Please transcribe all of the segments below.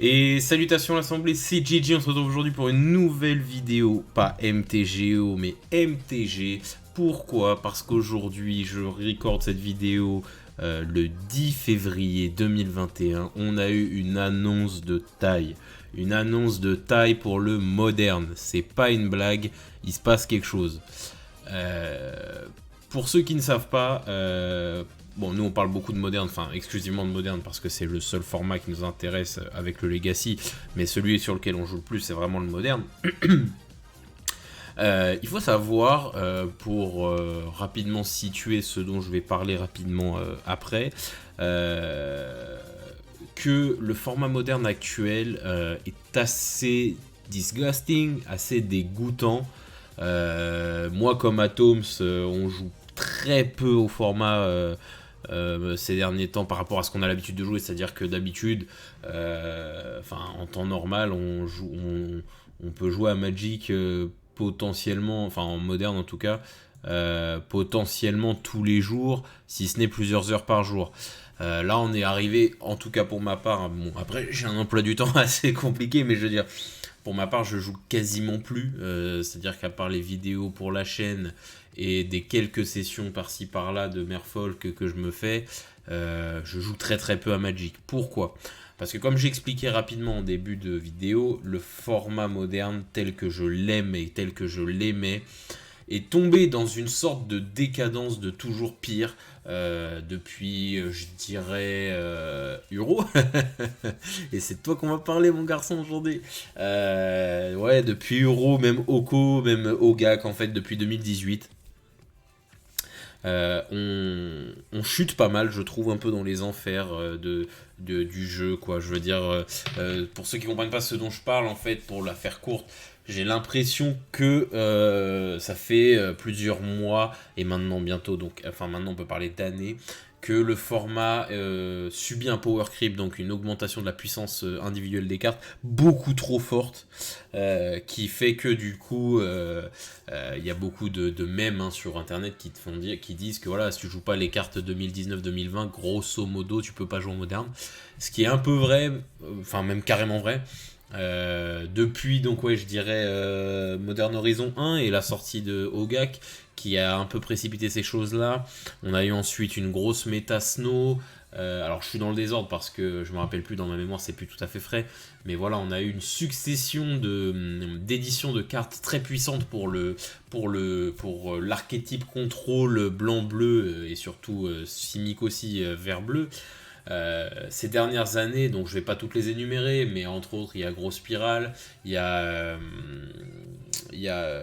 Et salutations l'assemblée, c'est GG, on se retrouve aujourd'hui pour une nouvelle vidéo, pas MTGO mais MTG. Pourquoi? Parce qu'aujourd'hui je recorde cette vidéo le 10 février 2021, on a eu une annonce de taille. Une annonce de taille pour le moderne, c'est pas une blague, il se passe quelque chose. Pour ceux qui ne savent pas, bon, nous on parle beaucoup de moderne, enfin exclusivement de moderne parce que c'est le seul format qui nous intéresse avec le Legacy, mais celui sur lequel on joue le plus c'est vraiment le moderne. Il faut savoir, pour rapidement situer ce dont je vais parler rapidement après, que le format moderne actuel est assez disgusting, assez dégoûtant. Moi comme Atoms, on joue très peu au format ces derniers temps par rapport à ce qu'on a l'habitude de jouer, c'est-à-dire que d'habitude, en temps normal, on peut jouer à Magic potentiellement, enfin en moderne en tout cas, potentiellement tous les jours, si ce n'est plusieurs heures par jour. Là on est arrivé, en tout cas pour ma part, bon après j'ai un emploi du temps assez compliqué, mais je veux dire, pour ma part je joue quasiment plus, c'est-à-dire qu'à part les vidéos pour la chaîne et des quelques sessions par-ci par-là de Merfolk que je me fais, je joue très très peu à Magic. Pourquoi ? Parce que comme j'expliquais rapidement en début de vidéo, le format moderne tel que je l'aime et tel que je l'aimais est tombé dans une sorte de décadence de toujours pire depuis, je dirais, Euro. Et c'est de toi qu'on va parler, mon garçon, aujourd'hui. Ouais, depuis Euro, même Oko, même Ogak, en fait, depuis 2018. On chute pas mal, je trouve, un peu dans les enfers du jeu, quoi. Je veux dire, pour ceux qui comprennent pas ce dont je parle, en fait, pour la faire courte, j'ai l'impression que ça fait plusieurs mois, et maintenant bientôt, donc, enfin maintenant on peut parler d'années, que le format subit un power creep, donc une augmentation de la puissance individuelle des cartes beaucoup trop forte, qui fait que du coup y a beaucoup de mèmes sur internet qui te font dire, qui disent que voilà, si tu joues pas les cartes 2019-2020, grosso modo tu peux pas jouer en moderne, ce qui est un peu vrai, enfin même carrément vrai. Depuis donc ouais je dirais Modern Horizon 1 et la sortie de Ogak qui a un peu précipité ces choses là. On a eu ensuite une grosse méta Snow. Alors je suis dans le désordre parce que je me rappelle plus, dans ma mémoire c'est plus tout à fait frais, mais voilà, on a eu une succession d'éditions de cartes très puissantes pour l'archétype contrôle blanc bleu et surtout Simic aussi vert bleu. Ces dernières années, donc je vais pas toutes les énumérer, mais entre autres il y a Gros Spiral, il y a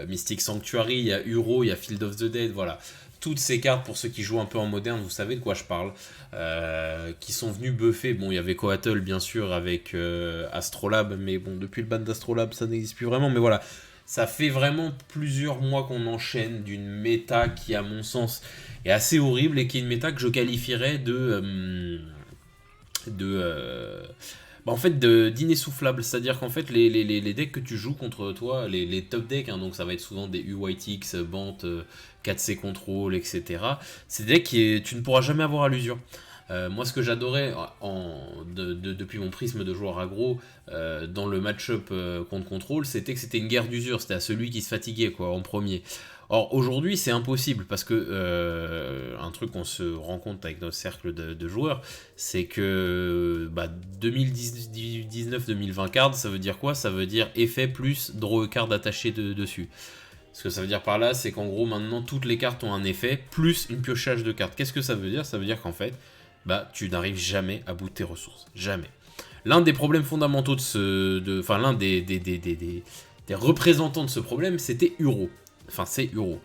Mystic Sanctuary, il y a Uro, il y a Field of the Dead, voilà. Toutes ces cartes, pour ceux qui jouent un peu en moderne, vous savez de quoi je parle, qui sont venus buffer. Bon, il y avait Coatl bien sûr avec Astrolabe, mais bon, depuis le ban d'Astrolabe ça n'existe plus vraiment, mais voilà. Ça fait vraiment plusieurs mois qu'on enchaîne d'une méta qui, à mon sens, est assez horrible et qui est une méta que je qualifierais en fait d'inessoufflable, c'est à dire qu'en fait les decks que tu joues contre toi, les top decks, donc ça va être souvent des UYTX, Bant, 4C Control, etc. C'est des decks tu ne pourras jamais avoir à l'usure. Moi ce que j'adorais depuis mon prisme de joueur aggro dans le match-up contre Control, c'était que c'était une guerre d'usure, c'était à celui qui se fatiguait quoi, en premier. Or aujourd'hui c'est impossible parce que un truc qu'on se rend compte avec notre cercle de joueurs, c'est que 2019-2020 cards, ça veut dire quoi? Ça veut dire effet plus draw a card attaché dessus. Ce que ça veut dire par là, c'est qu'en gros maintenant toutes les cartes ont un effet plus une piochage de cartes. Qu'est-ce que ça veut dire? Ça veut dire qu'en fait tu n'arrives jamais à bout de tes ressources, jamais. L'un des problèmes fondamentaux l'un des représentants de ce problème, c'était Uro. Enfin, c'est Uro.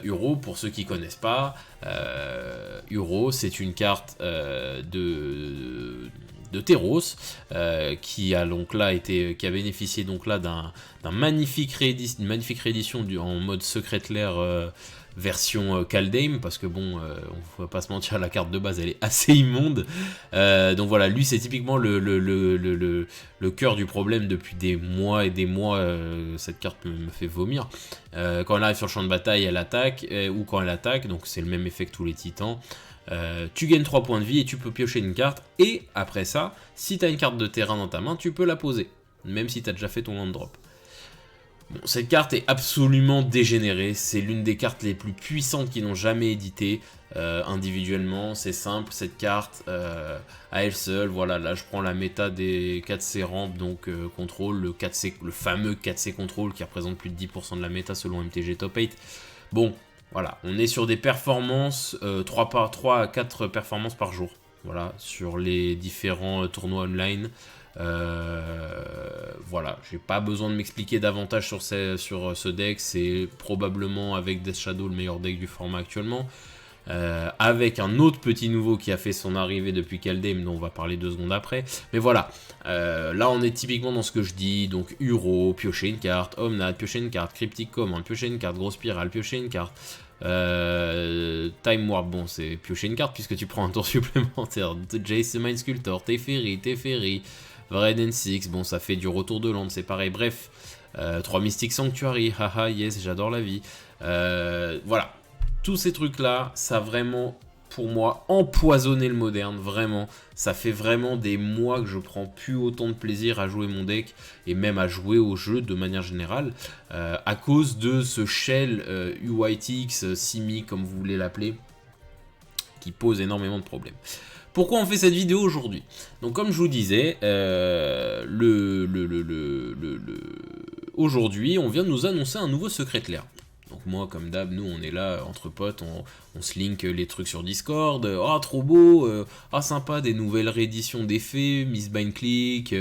Uro, pour ceux qui connaissent pas, Uro, c'est une carte de Theros qui a bénéficié donc là d'une magnifique réédition en mode Secret Lair version Kaldheim, parce que bon, on va pas se mentir, la carte de base elle est assez immonde. Donc voilà, lui c'est typiquement le cœur du problème depuis des mois et des mois. Cette carte me fait vomir. Quand elle arrive sur le champ de bataille, elle attaque, ou quand elle attaque, donc c'est le même effet que tous les titans. Tu gagnes 3 points de vie et tu peux piocher une carte. Et après ça, si tu as une carte de terrain dans ta main, tu peux la poser. Même si tu as déjà fait ton land drop. Bon, cette carte est absolument dégénérée. C'est l'une des cartes les plus puissantes qu'ils n'ont jamais éditées. Individuellement, c'est simple. Cette carte, à elle seule, voilà, là je prends la méta des 4C ramp, donc contrôle, le fameux 4C contrôle qui représente plus de 10% de la méta selon MTG Top 8. Bon, voilà, on est sur des performances, 3 à 4 performances par jour. Voilà, sur les différents tournois online. Voilà, j'ai pas besoin de m'expliquer davantage sur ce deck. C'est probablement avec Death Shadow le meilleur deck du format actuellement. Avec un autre petit nouveau qui a fait son arrivée depuis Kaldheim, dont on va parler 2 secondes après. Mais voilà, là on est typiquement dans ce que je dis. Donc Uro, piocher une carte, Omnad, piocher une carte, Cryptic Command, piocher une carte, Grosse Spirale, piocher une carte. Time Warp, bon c'est piocher une carte puisque tu prends un tour supplémentaire. Jace Mind Sculptor, Teferi, Vredden 6, bon ça fait du retour de land, c'est pareil, bref. 3 Mystic Sanctuary, haha yes, j'adore la vie. Voilà, tous ces trucs là, ça a vraiment, pour moi, empoisonné le moderne, vraiment. Ça fait vraiment des mois que je prends plus autant de plaisir à jouer mon deck, et même à jouer au jeu de manière générale, à cause de ce shell UYTX, Simi, comme vous voulez l'appeler, qui pose énormément de problèmes. Pourquoi on fait cette vidéo aujourd'hui? Donc comme je vous disais, aujourd'hui on vient de nous annoncer un nouveau Secret Lair. Donc moi comme d'hab, nous on est là entre potes, on se link les trucs sur Discord, ah trop beau, ah sympa, des nouvelles rééditions d'effets, Mistbind Click,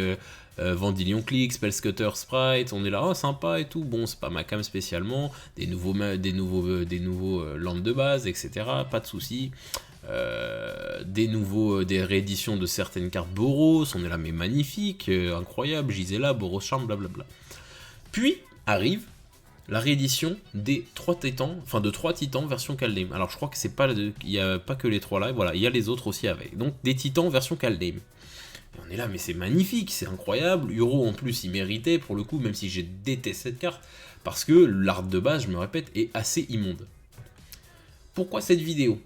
Vendilion Click, Spellscutter Sprite, on est là, oh sympa et tout, bon c'est pas ma cam spécialement, des nouveaux lands de base, etc., pas de soucis. Des rééditions de certaines cartes Boros, on est là mais magnifique, incroyable, Gisela, Boros Charm, blablabla. Puis arrive la réédition des 3 titans, enfin de 3 titans version Kaldheim. Alors je crois que c'est pas, il n'y a pas que les 3 là, voilà, il y a les autres aussi avec. Donc des titans version Kaldheim. Et on est là mais c'est magnifique, c'est incroyable. Uro en plus il méritait pour le coup, même si j'ai détesté cette carte, parce que l'art de base, je me répète, est assez immonde. Pourquoi cette vidéo?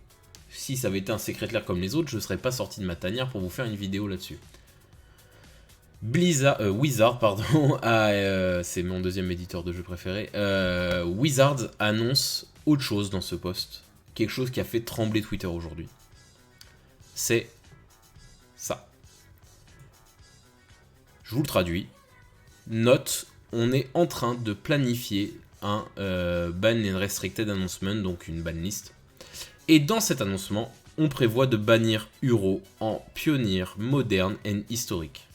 Si ça avait été un Secret Lair comme les autres, je ne serais pas sorti de ma tanière pour vous faire une vidéo là-dessus. Wizard, pardon, c'est mon deuxième éditeur de jeu préféré. Wizard annonce autre chose dans ce post. Quelque chose qui a fait trembler Twitter aujourd'hui. C'est ça. Je vous le traduis. Note, on est en train de planifier un ban and restricted announcement, donc une banlist. Et dans cet annoncement, on prévoit de bannir Uro en pionnier, moderne et historique.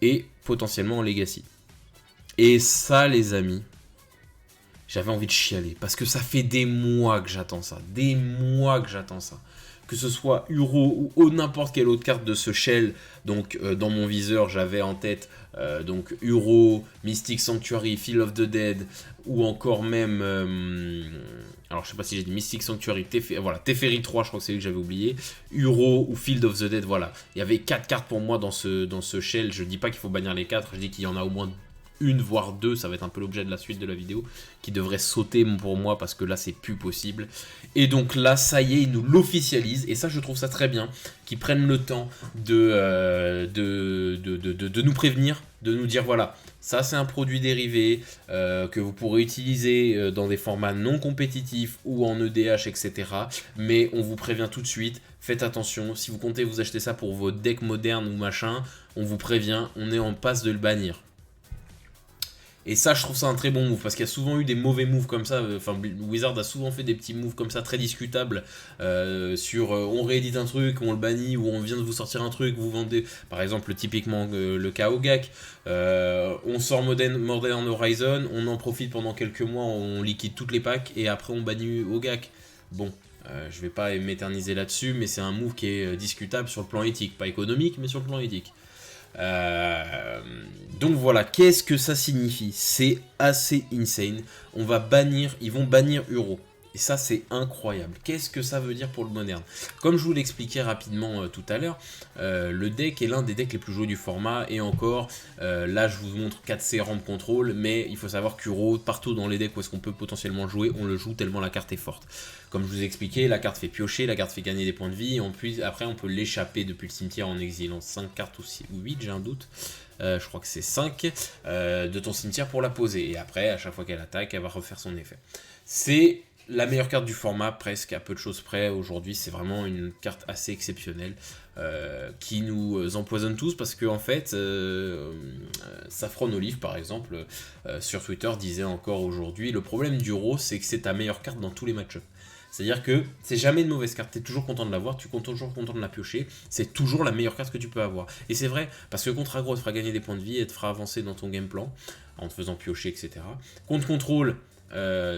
Et potentiellement en legacy. Et ça, les amis, j'avais envie de chialer. Parce que ça fait des mois que j'attends ça. Des mois que j'attends ça. Que ce soit Uro ou n'importe quelle autre carte de ce shell. Donc dans mon viseur, j'avais en tête donc Uro, Mystic Sanctuary, Field of the Dead, ou encore même... alors je sais pas si j'ai dit Mystic Sanctuary, Teferi 3, je crois que c'est lui que j'avais oublié. Uro ou Field of the Dead, voilà. Il y avait 4 cartes pour moi dans ce shell. Je dis pas qu'il faut bannir les 4, je dis qu'il y en a au moins une voire 2, ça va être un peu l'objet de la suite de la vidéo, qui devrait sauter pour moi parce que là c'est plus possible. Et donc là ça y est, ils nous l'officialisent, et ça je trouve ça très bien, qu'ils prennent le temps de nous prévenir, de nous dire voilà, ça c'est un produit dérivé que vous pourrez utiliser dans des formats non compétitifs ou en EDH, etc. Mais on vous prévient tout de suite, faites attention, si vous comptez vous acheter ça pour vos decks modernes ou machin, on vous prévient, on est en passe de le bannir. Et ça, je trouve ça un très bon move, parce qu'il y a souvent eu des mauvais moves comme ça. Enfin, Wizard a souvent fait des petits moves comme ça, très discutables, on réédite un truc, on le bannit, ou on vient de vous sortir un truc, vous vendez, par exemple, typiquement le cas Ogak, on sort Modern Horizon, on en profite pendant quelques mois, on liquide toutes les packs, et après on bannit Ogak. Bon, je vais pas m'éterniser là-dessus, mais c'est un move qui est discutable sur le plan éthique, pas économique, mais sur le plan éthique. Donc voilà, qu'est-ce que ça signifie? C'est assez insane. Ils vont bannir Uro. Et ça, c'est incroyable. Qu'est-ce que ça veut dire pour le moderne? Comme je vous l'expliquais rapidement tout à l'heure, le deck est l'un des decks les plus joués du format. Et encore, là, je vous montre 4C Ramp Control. Mais il faut savoir qu'Uro, partout dans les decks où est-ce qu'on peut potentiellement jouer, on le joue tellement la carte est forte. Comme je vous ai expliqué, la carte fait piocher, la carte fait gagner des points de vie. Et en plus, après, on peut l'échapper depuis le cimetière en exilant 5 cartes ou 8, j'ai un doute. Je crois que c'est 5 de ton cimetière pour la poser. Et après, à chaque fois qu'elle attaque, elle va refaire son effet. C'est la meilleure carte du format, presque à peu de choses près. Aujourd'hui, c'est vraiment une carte assez exceptionnelle qui nous empoisonne tous parce que en fait, Saffron Olive, par exemple, sur Twitter, disait encore aujourd'hui, le problème du Uro, c'est que c'est ta meilleure carte dans tous les match-ups. C'est-à-dire que c'est jamais une mauvaise carte, tu es toujours content de l'avoir, tu es toujours content de la piocher, c'est toujours la meilleure carte que tu peux avoir. Et c'est vrai, parce que contre aggro, elle te fera gagner des points de vie et te fera avancer dans ton game plan, en te faisant piocher, etc. Contre contrôle,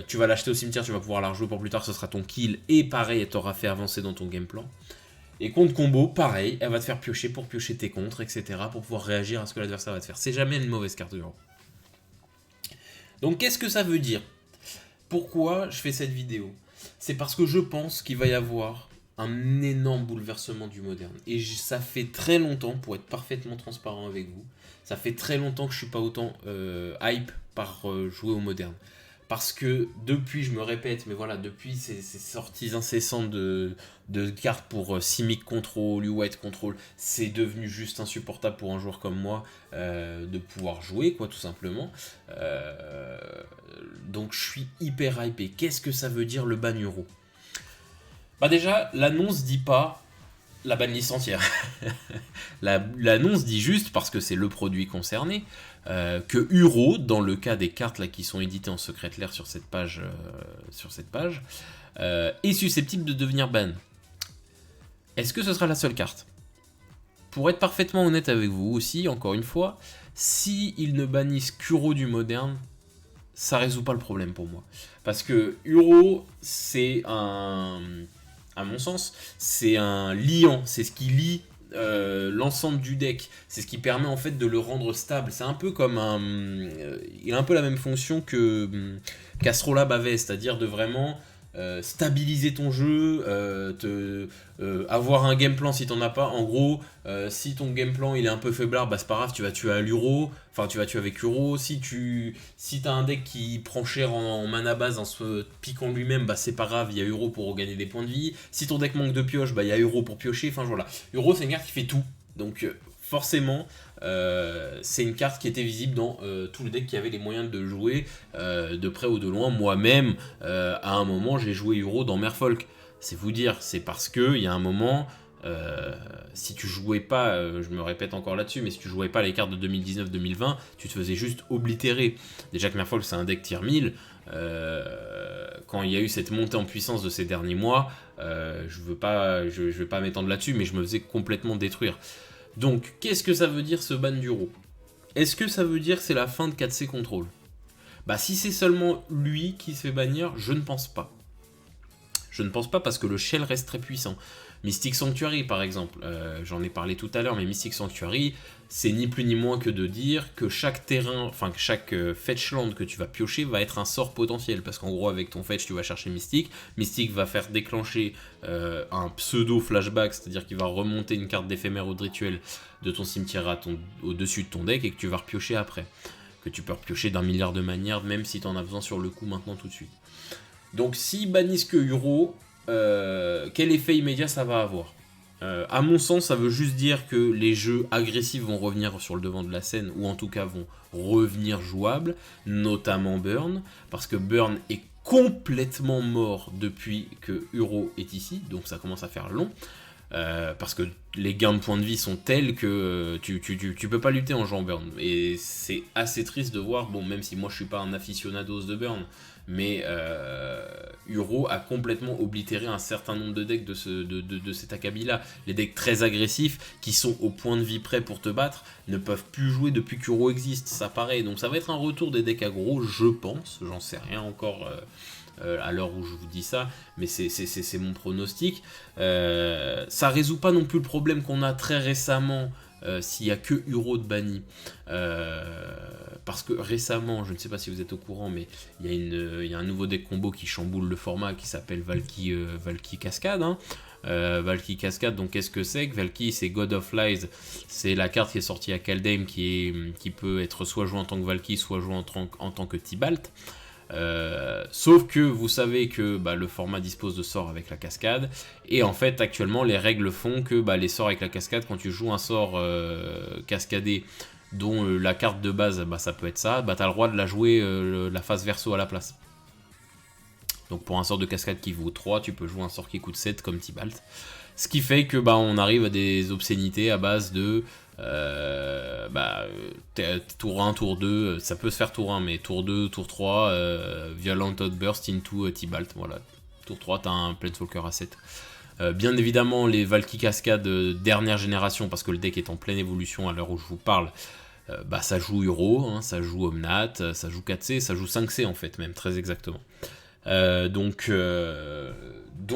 tu vas l'acheter au cimetière, tu vas pouvoir la rejouer pour plus tard, ce sera ton kill, et pareil, elle t'aura fait avancer dans ton game plan. Et contre combo, pareil, elle va te faire piocher pour piocher tes contres, etc. pour pouvoir réagir à ce que l'adversaire va te faire. C'est jamais une mauvaise carte de jeu. Donc qu'est-ce que ça veut dire? Pourquoi je fais cette vidéo? C'est parce que je pense qu'il va y avoir un énorme bouleversement du moderne. Et ça fait très longtemps, pour être parfaitement transparent avec vous, ça fait très longtemps que je suis pas autant hype par jouer au moderne. Parce que depuis, je me répète, mais voilà, depuis ces sorties incessantes de cartes pour Simic Control, White Control, c'est devenu juste insupportable pour un joueur comme moi de pouvoir jouer, quoi, tout simplement. Donc je suis hyper hypé. Qu'est-ce que ça veut dire le ban Uro? Bah déjà, l'annonce dit pas la ban licenciaire. L'annonce dit juste, parce que c'est le produit concerné, que Uro, dans le cas des cartes là, qui sont éditées en secret lair sur cette page, est susceptible de devenir ban. Est-ce que ce sera la seule carte? Pour être parfaitement honnête avec vous aussi, encore une fois, si ils ne bannissent qu'Uro du moderne, ça résout pas le problème pour moi. Parce que Uro, c'est un... À mon sens, c'est un liant, c'est ce qui lie l'ensemble du deck, c'est ce qui permet en fait de le rendre stable. C'est un peu comme un... il a un peu la même fonction que Castrolab avait, c'est-à-dire de vraiment stabiliser ton jeu, avoir un game plan si t'en as pas. En gros, si ton game plan il est un peu faiblard, bah c'est pas grave, tu vas tuer à l'Uro, enfin tu vas tuer avec Uro. Si t'as un deck qui prend cher en mana base en se piquant lui-même, bah c'est pas grave, il y a Uro pour gagner des points de vie. Si ton deck manque de pioche, bah il y a Uro pour piocher, enfin voilà. Uro c'est une carte qui fait tout, donc forcément c'est une carte qui était visible dans tout le deck qui avait les moyens de jouer de près ou de loin. Moi-même, à un moment, j'ai joué Uro dans Merfolk. C'est vous dire, c'est parce que il y a un moment, si tu jouais pas, je me répète encore là-dessus, mais si tu jouais pas les cartes de 2019-2020, tu te faisais juste oblitérer. Déjà que Merfolk c'est un deck tier 1000, quand il y a eu cette montée en puissance de ces derniers mois, je vais pas m'étendre là-dessus, mais je me faisais complètement détruire. Donc, qu'est-ce que ça veut dire ce ban d'Uro? Est-ce que ça veut dire que c'est la fin de 4C Control? Bah si c'est seulement lui qui se fait bannir, je ne pense pas. Je ne pense pas parce que le shell reste très puissant. Mystic Sanctuary par exemple, j'en ai parlé tout à l'heure, mais Mystic Sanctuary, c'est ni plus ni moins que de dire que chaque terrain, enfin que chaque fetch land que tu vas piocher va être un sort potentiel. Parce qu'en gros avec ton fetch tu vas chercher Mystic, Mystic va faire déclencher un pseudo flashback, c'est-à-dire qu'il va remonter une carte d'éphémère ou de rituel de ton cimetière au-dessus de ton deck et que tu vas repiocher après. Que tu peux repiocher d'un milliard de manières, même si tu en as besoin sur le coup maintenant tout de suite. Donc s'ils bannissent que Uro, quel effet immédiat ça va avoir? À mon sens, ça veut juste dire que les jeux agressifs vont revenir sur le devant de la scène, ou en tout cas vont revenir jouables, notamment Burn, parce que Burn est complètement mort depuis que Uro est ici, donc ça commence à faire long. Parce que les gains de points de vie sont tels que tu peux pas lutter en jouant Burn. Et c'est assez triste de voir, bon, même si moi je suis pas un aficionados de Burn, mais Uro a complètement oblitéré un certain nombre de decks de cet acabit-là. Les decks très agressifs, qui sont au point de vie près pour te battre, ne peuvent plus jouer depuis qu'Uro existe, ça paraît. Donc ça va être un retour des decks aggro, je pense, j'en sais rien encore... à l'heure où je vous dis ça, mais c'est mon pronostic. Ça résout pas non plus le problème qu'on a très récemment s'il y a que Uro de banni. parce que récemment, je ne sais pas si vous êtes au courant, mais il y a un nouveau deck combo qui chamboule le format qui s'appelle Valky Cascade. Hein. Valky Cascade, donc qu'est-ce que c'est? Valky, c'est God of Lies, c'est la carte qui est sortie à Kaldheim qui peut être soit jouée en tant que Valky, soit jouée en tant que Tibalt. Sauf que vous savez que le format dispose de sorts avec la cascade, et en fait actuellement les règles font que les sorts avec la cascade, quand tu joues un sort cascadé dont la carte de base ça peut être ça, t'as le droit de la jouer la face verso à la place. Donc pour un sort de cascade qui vaut 3, tu peux jouer un sort qui coûte 7 comme Tibalt. Ce qui fait que on arrive à des obscénités à base de tour 1, tour 2, ça peut se faire tour 1, mais tour 2, tour 3, Violent Outburst into Tibalt, voilà. Tour 3, t'as un Planeswalker à 7. Bien évidemment, les Valky Cascade dernière génération, parce que le deck est en pleine évolution à l'heure où je vous parle, ça joue Uro, hein, ça joue Omnath, ça joue 4C, ça joue 5C en fait, même très exactement. Donc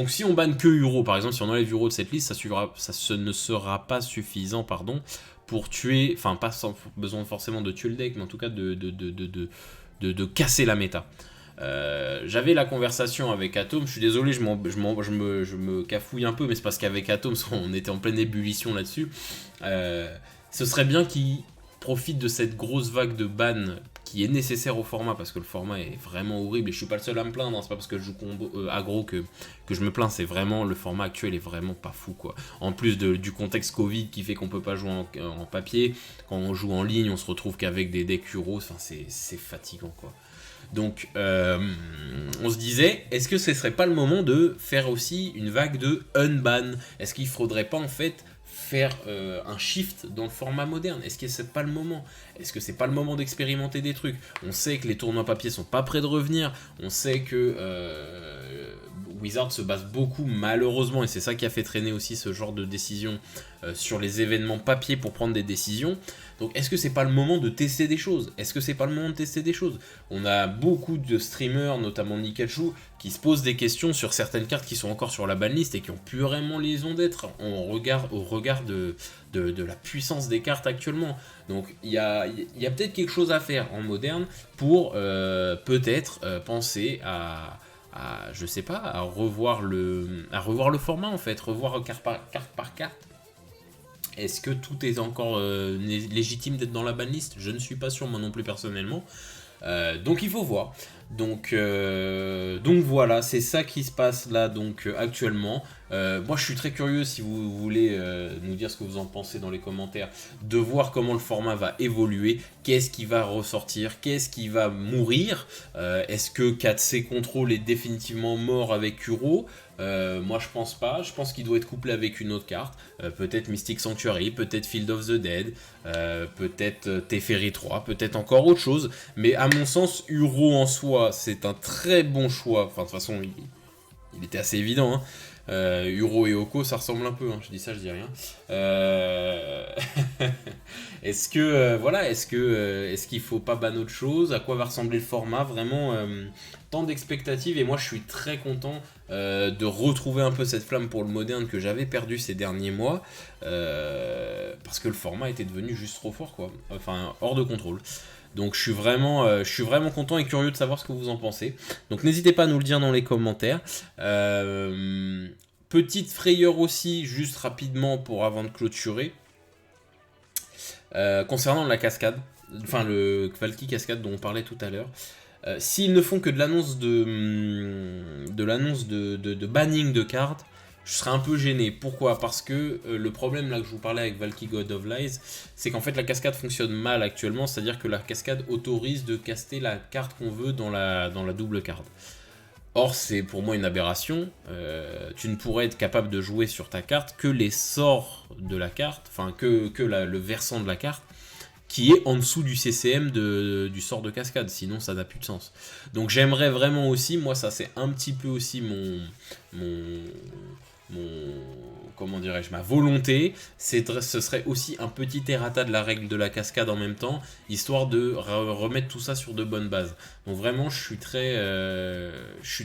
si on banne que Uro, par exemple, si on enlève Uro de cette liste, ça ne sera pas suffisant, pour tuer, enfin pas sans besoin forcément de tuer le deck, mais en tout cas de casser la méta. J'avais la conversation avec Atom, je suis désolé, je me cafouille un peu, mais c'est parce qu'avec Atom, on était en pleine ébullition là-dessus. Ce serait bien qu'il profite de cette grosse vague de ban qui est nécessaire au format, parce que le format est vraiment horrible, et je suis pas le seul à me plaindre, hein, c'est pas parce que je joue aggro que je me plains, c'est vraiment, le format actuel est vraiment pas fou, quoi. En plus du contexte Covid qui fait qu'on peut pas jouer en papier, quand on joue en ligne, on se retrouve qu'avec des decks Euros, enfin, c'est fatigant, quoi. Donc, on se disait, est-ce que ce serait pas le moment de faire aussi une vague de unban? Est-ce qu'il faudrait pas, en fait, faire un shift dans le format moderne? Est-ce que c'est pas le moment? Est-ce que c'est pas le moment d'expérimenter des trucs? On sait que les tournois papier sont pas près de revenir, on sait que Wizard se base beaucoup, malheureusement, et c'est ça qui a fait traîner aussi ce genre de décision sur les événements papier pour prendre des décisions. Donc est-ce que c'est pas le moment de tester des choses? Est-ce que c'est pas le moment de tester des choses? On a beaucoup de streamers, notamment Nikachu, qui se posent des questions sur certaines cartes qui sont encore sur la banlist et qui ont plus vraiment les raisons d'être au regard de la puissance des cartes actuellement. Donc il y a peut-être quelque chose à faire en moderne pour peut-être penser je sais pas, à revoir le format en fait, revoir carte par carte. Est-ce que tout est encore légitime d'être dans la banlist? Je ne suis pas sûr, moi non plus personnellement. Donc il faut voir. Donc voilà, c'est ça qui se passe là actuellement. Moi je suis très curieux, si vous voulez nous dire ce que vous en pensez dans les commentaires, de voir comment le format va évoluer, qu'est-ce qui va ressortir, qu'est-ce qui va mourir. Est-ce que 4C Control est définitivement mort avec Uro? Moi je pense pas, je pense qu'il doit être couplé avec une autre carte, peut-être Mystic Sanctuary, peut-être Field of the Dead, peut-être Teferi 3, peut-être encore autre chose, mais à mon sens Uro en soi c'est un très bon choix, enfin de toute façon il était assez évident, hein. Uro et Oko ça ressemble un peu, hein. Je dis ça, je dis rien. Est-ce qu'il faut pas ban autre chose? À quoi va ressembler le format? Vraiment tant d'expectatives, et moi je suis très content de retrouver un peu cette flamme pour le moderne que j'avais perdu ces derniers mois, parce que le format était devenu juste trop fort, quoi. Enfin hors de contrôle. Donc je suis vraiment content et curieux de savoir ce que vous en pensez. Donc n'hésitez pas à nous le dire dans les commentaires. Petite frayeur aussi, juste rapidement avant de clôturer. Concernant la cascade, enfin le Valky Cascade dont on parlait tout à l'heure. S'ils ne font que de l'annonce de banning de cartes, je serais un peu gêné. Pourquoi? Parce que le problème là que je vous parlais avec Valky God of Lies, c'est qu'en fait la cascade fonctionne mal actuellement, c'est-à-dire que la cascade autorise de caster la carte qu'on veut dans la double carte. Or c'est pour moi une aberration, tu ne pourrais être capable de jouer sur ta carte que les sorts de la carte, enfin que le versant de la carte, qui est en dessous du CCM du sort de cascade, sinon ça n'a plus de sens. Donc j'aimerais vraiment aussi, moi ça c'est un petit peu aussi comment dirais-je, ma volonté, ce serait aussi un petit errata de la règle de la cascade en même temps, histoire de remettre tout ça sur de bonnes bases. Donc vraiment, je suis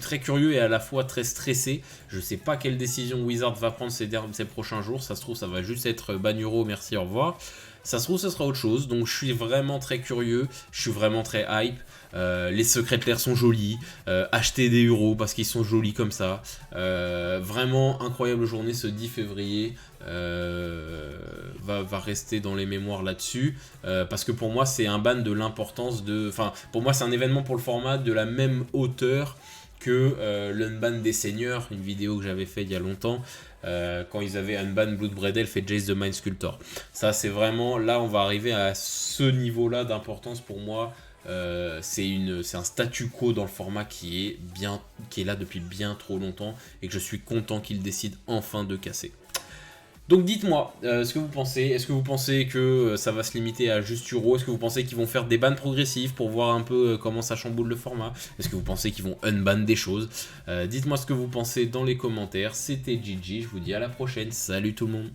très curieux et à la fois très stressé. Je sais pas quelle décision Wizard va prendre ces prochains jours. Ça se trouve, ça va juste être Banuro, merci, au revoir. Ça se trouve, ce sera autre chose. Donc je suis vraiment très curieux, je suis vraiment très hype. Les secrets clairs sont jolis. Acheter des euros parce qu'ils sont jolis comme ça. Vraiment incroyable journée ce 10 février. Va rester dans les mémoires là-dessus. Parce que pour moi, c'est un ban de l'importance de. Enfin, pour moi, c'est un événement pour le format de la même hauteur que l'unban des seigneurs, une vidéo que j'avais fait il y a longtemps. Quand ils avaient unban Bloodbraid Elf et Jace the Mind Sculptor. Ça, c'est vraiment, là, on va arriver à ce niveau-là d'importance pour moi. C'est un statu quo dans le format qui est là depuis bien trop longtemps et que je suis content qu'ils décident enfin de casser. Donc dites-moi ce que vous pensez. Est-ce que vous pensez que ça va se limiter à juste Euro? Est-ce que vous pensez qu'ils vont faire des bans progressifs pour voir un peu comment ça chamboule le format? Est-ce que vous pensez qu'ils vont unban des choses? Dites-moi ce que vous pensez dans les commentaires. C'était Gigi, je vous dis à la prochaine. Salut tout le monde.